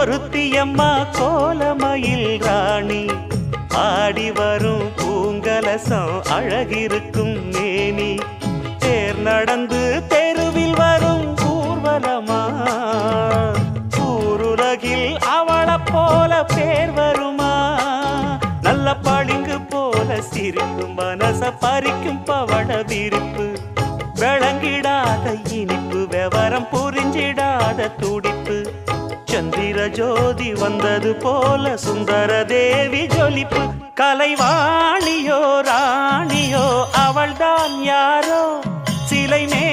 ஒருத்தியம்மா கோலமயில் ராணி ஆடி வரும் பூங்கலசம் அழகிருக்கும் மேனி தேர் நடந்து தெருவில் வரும் ஊர்வலமா ஊருலகில் அவளை போல பேர் வருமா நல்ல பளிங்கு போல சிரிக்கும் மனச பறிக்கும் பவள விரிப்பு விளங்கிடாத இனிப்பு விவரம் புரிஞ்சிடாத துடிப்பு சந்திர ஜோதி வந்தது போல சுந்தர தேவி ஜொலிப்பு கலைவாணியோ ராணியோ அவள்தான் யாரோ சிலை மே